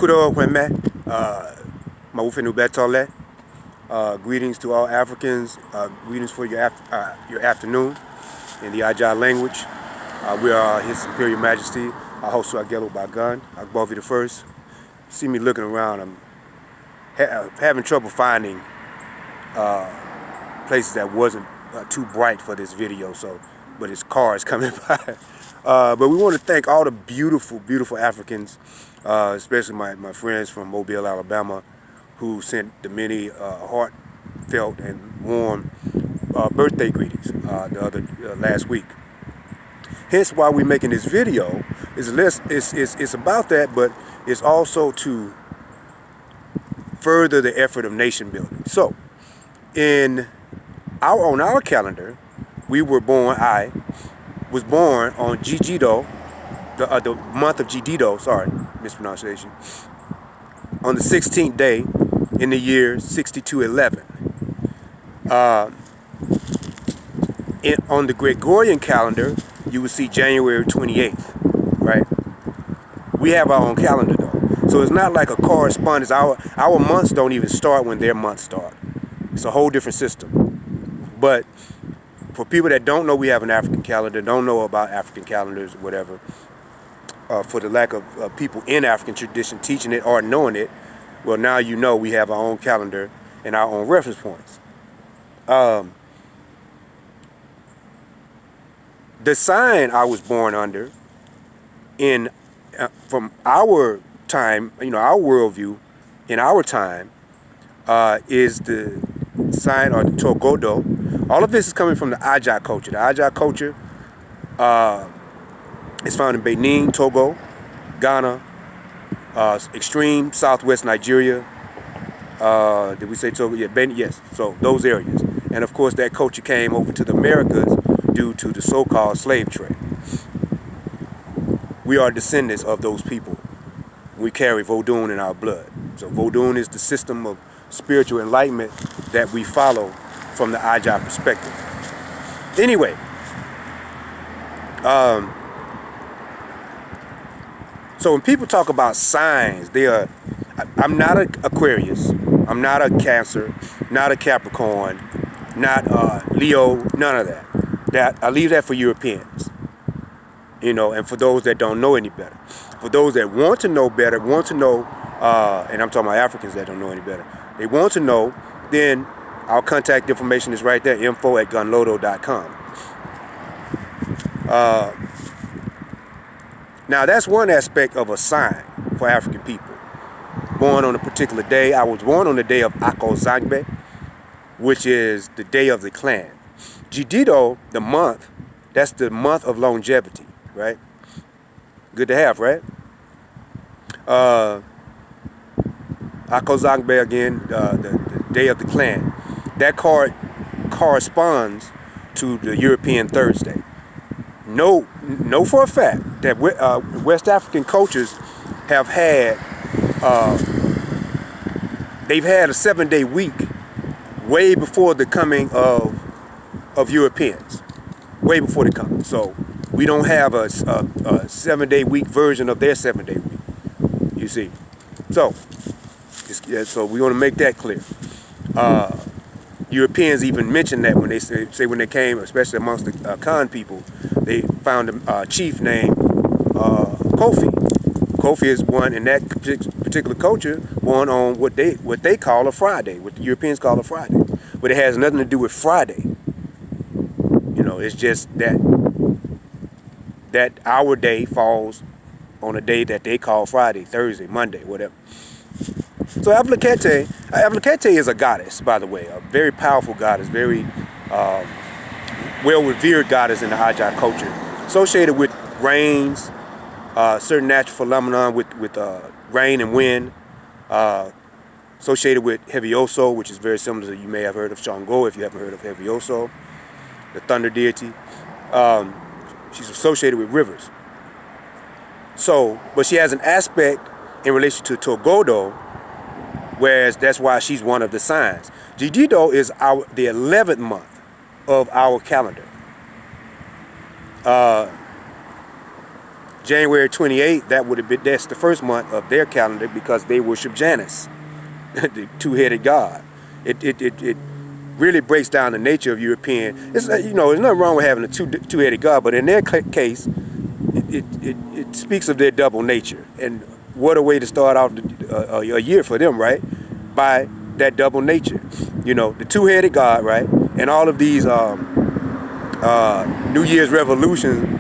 Kuro Kweme, Mawufenu Betole. Greetings to all Africans. Greetings for your afternoon in the Ajah language. We are His Imperial Majesty, Ahosu Agelo Bagan, Agbovi the First. See me looking around. I'm having trouble finding places that wasn't too bright for this video, but it's cars coming by. But we want to thank all the beautiful Africans, especially my friends from Mobile, Alabama, who sent the many heartfelt and warm birthday greetings last week. Hence why we're making this video. It's about that, but it's also to further the effort of nation building. So, on our calendar, I was born on Jijido, the month of Jidido, sorry, mispronunciation, on the 16th day in the year 6211. On the Gregorian calendar, you will see January 28th, right? We have our own calendar though. So it's not like a correspondence. Our months don't even start when their months start. It's a whole different system. But for people that don't know we have an African calendar, don't know about African calendars, whatever, for the lack of people in African tradition teaching it or knowing it, well, now you know we have our own calendar and our own reference points. The sign I was born under from our time, our worldview, in our time, is the sign or the Togodo. All of this is coming from the Ajah culture. The Ajah culture is found in Benin, Togo, Ghana, extreme southwest Nigeria. Did we say Togo? Yeah, Benin, yes. So those areas. And of course that culture came over to the Americas due to the so-called slave trade. We are descendants of those people. We carry Vodun in our blood. So Vodun is the system of spiritual enlightenment that we follow from the Ajah perspective. Anyway, so when people talk about signs, I'm not an Aquarius, I'm not a Cancer, not a Capricorn, not Leo, none of that. I leave that for Europeans, and for those that don't know any better. For those that want to know better, and I'm talking about Africans that don't know any better, they want to know, then our contact information is right there, info@gunlodo.com. Now that's one aspect of a sign for African people. Born on a particular day. I was born on the day of Akozangbe, which is the day of the clan. Jidido, the month, that's the month of longevity, right? Good to have, right? Akozangbe again, the day of the clan. That card corresponds to the European Thursday. Know for a fact that West African cultures have had, they've had a 7-day week way before the coming of Europeans, way before they come. So we don't have a 7-day week version of their 7-day week, you see. So we want to make that clear. Europeans even mentioned that when they say when they came, especially amongst the Khan people, they found a chief named Kofi. Kofi is one in that particular culture, born on what they call a Friday, what the Europeans call a Friday, but it has nothing to do with Friday. It's just that our day falls on a day that they call Friday, Thursday, Monday, whatever. So Ablakete is a goddess, by the way, a very powerful goddess, very well-revered goddess in the Ajah culture, associated with rains, certain natural phenomenon with rain and wind, associated with Hevioso, which is very similar to, you may have heard of Shango if you haven't heard of Hevioso, the thunder deity. She's associated with rivers. But she has an aspect in relation to Togodo, whereas that's why she's one of the signs. Jidido is the 11th month of our calendar. January 28th, that's the first month of their calendar because they worship Janus, the two-headed god. It really breaks down the nature of European. It's there's nothing wrong with having a two-headed god, but in their case, it speaks of their double nature. And what a way to start off a year for them, right? By that double nature, the two-headed god, right? And all of these New Year's resolutions.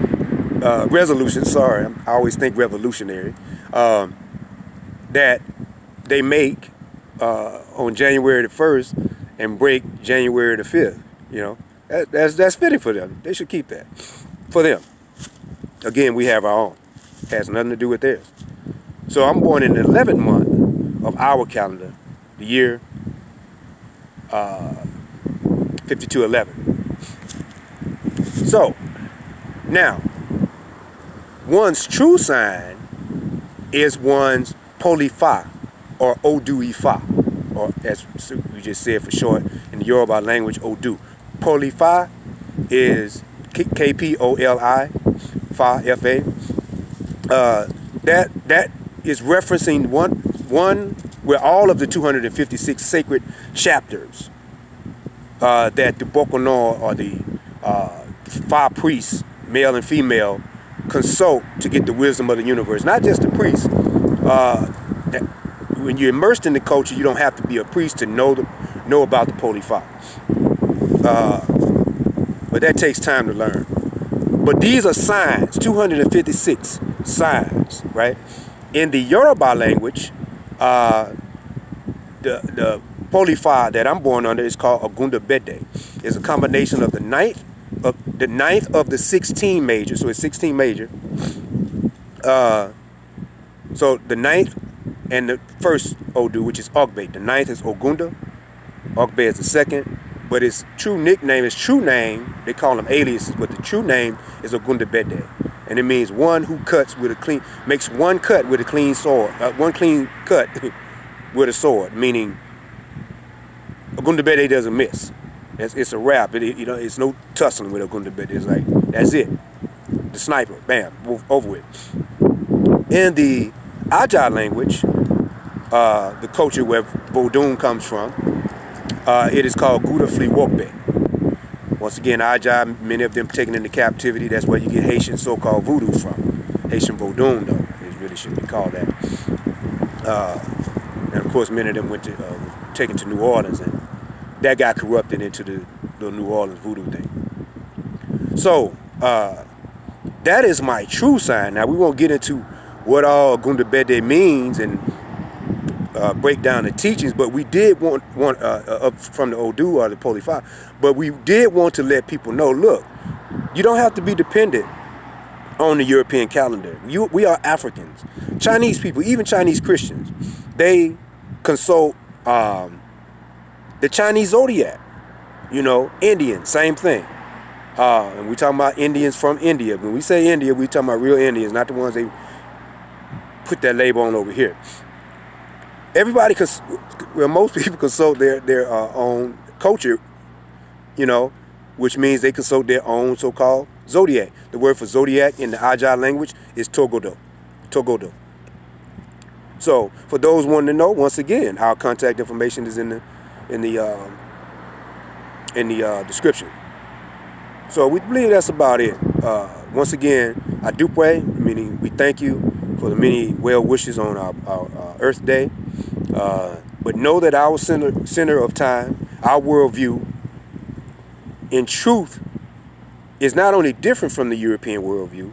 Sorry, I always think revolutionary. That they make on January the 1st and break January the 5th. That's fitting for them. They should keep that for them. Again, we have our own. It has nothing to do with theirs. So I'm born in the 11th month of our calendar, the year 5211. So now, one's true sign is one's Polifa, or Odu Ifa, or as we just said for short in the Yoruba language, Odu. Polifa is K-P-O-L-I, Fa, F-A. That is referencing one where all of the 256 sacred chapters that the Bokono, or the five priests, male and female, consult to get the wisdom of the universe. Not just the priests. When you're immersed in the culture, you don't have to be a priest to know about the Polifa. But that takes time to learn. But these are signs, 256 signs, right? In the Yoruba language, the Polifa that I'm born under is called Ogundabede. It's a combination of the ninth of the 16 major. So it's 16 major. So the ninth and the first Odu, which is Ogbe. The ninth is Ogunda. Ogbe is the second. But his true nickname, his true name, they call him aliases, but the true name is Ogundabede. And it means one who makes one cut with a clean sword, one clean cut with a sword, meaning Ogundabede doesn't miss. It's a wrap. It's no tussling with Ogundabede. It's like, that's it. The sniper, bam, over with. In the Aja language, the culture where Vodun comes from, it is called Gouda Fliwokbe. Once again, Aja, many of them taken into captivity. That's where you get Haitian so-called voodoo from. Haitian Vodun, though. It really should be called that. And of course, many of them were taken to New Orleans, and that got corrupted into the New Orleans voodoo thing. So, that is my true sign. Now, we won't get into what all Ogundabede means and break down the teachings, but we did want from the Odu or the Polifa, but we did want to let people know, look, you don't have to be dependent on the European calendar. We are Africans. Chinese people, even Chinese Christians, they consult the Chinese zodiac. Indian, same thing. And we talking about Indians from India. When we say India, we talking about real Indians, not the ones they put that label on over here. Everybody, most people consult their own culture, which means they consult their own so-called zodiac. The word for zodiac in the Aja language is Togodo. So, for those wanting to know, once again, our contact information is in the description. So we believe that's about it. Once again, Adupe, meaning we thank you for the many well wishes on our Earth Day. But know that our center of time, our worldview, in truth, is not only different from the European worldview,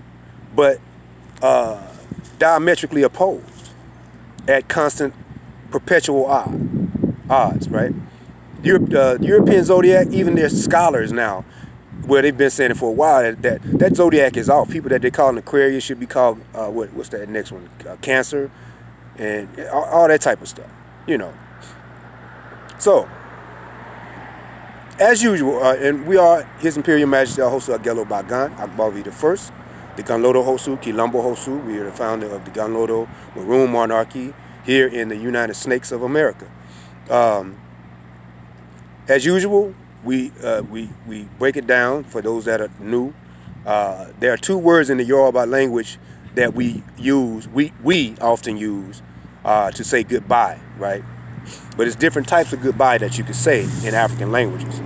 but diametrically opposed at constant, perpetual odds, right? The European zodiac, even their scholars now, well, they've been saying it for a while, that zodiac is off. People that they call an Aquarius should be called, what's that next one? Cancer, and all that type of stuff, So, as usual, and we are His Imperial Majesty Hosu Agelo Bagan, Agbavi the First, the Ganlodo Hosu, Kilombo Hosu. We are the founder of the Ganlodo Maroon Monarchy here in the United Snakes of America. As usual, we break it down for those that are new. There are two words in the Yoruba language that we often use to say goodbye, right? But it's different types of goodbye that you could say in African languages.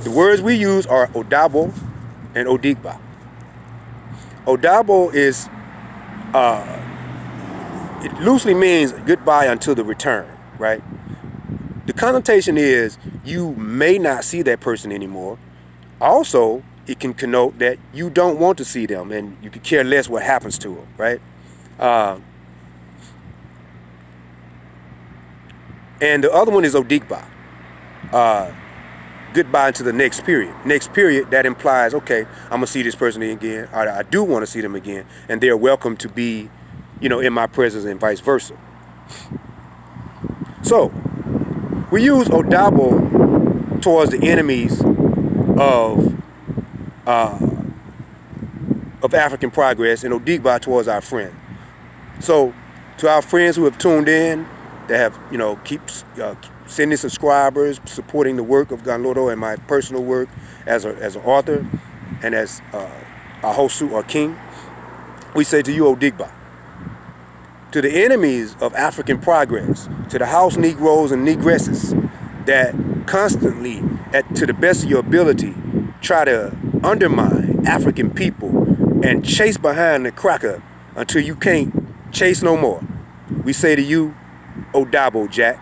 The words we use are odabo and odigba. Odabo is, it loosely means goodbye until the return, right? The connotation is you may not see that person anymore. Also, it can connote that you don't want to see them and you could care less what happens to them, right? And the other one is odigba. Goodbye to the next period. Next period, that implies, okay, I'm going to see this person again. I do want to see them again. And they're welcome to be, in my presence and vice versa. So, we use odabo towards the enemies of African progress and odigba towards our friends. So, to our friends who have tuned in, that have, keep sending subscribers, supporting the work of Ganloro and my personal work as an author and as a hosu or king, we say to you, Odigba. To the enemies of African progress, to the house Negroes and Negresses that constantly, to the best of your ability, try to undermine African people and chase behind the cracker until you can't chase no more. We say to you, Odabo Jack.